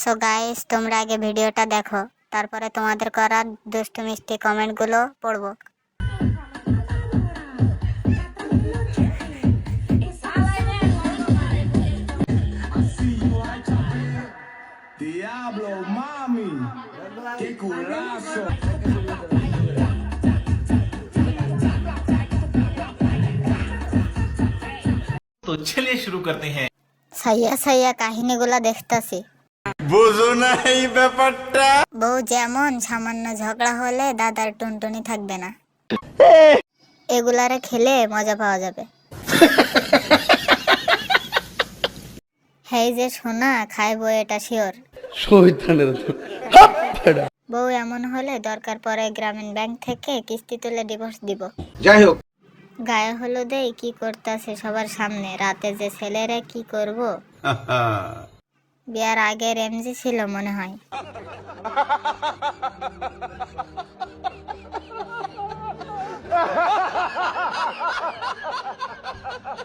So guys, তোমরা আগে ভিডিওটা দেখো, তারপরে তোমাদের করা দুষ্টু মিষ্টি কমেন্টগুলো পড়বো। Diablo, mami, qué culazo. तो चलिए शुरू करते हैं। সাইয়া সাইয়া কাহিনীগুলো দেখতাছি। বুঝো না এই ব্যাপারটা। বউ যেমন সামান্য ঝগড়া হলে দাদার টুনটুনি থাকবে না, এগুলারে খেলে মজা পাওয়া যাবে। হেই যে সোনা খাইবো এটা শিওর। বউ এমন হলে দরকার পড়ে গ্রামীণ ব্যাংক থেকে কিস্তি তুলে ডিভোর্স দিব। যাই হোক, গায়ে হলুদেই কি করতেছে সবার সামনে, রাতে যে ছেলেরা কি করব। বিয়ার আগে রেমজি ছিল মনে হয়।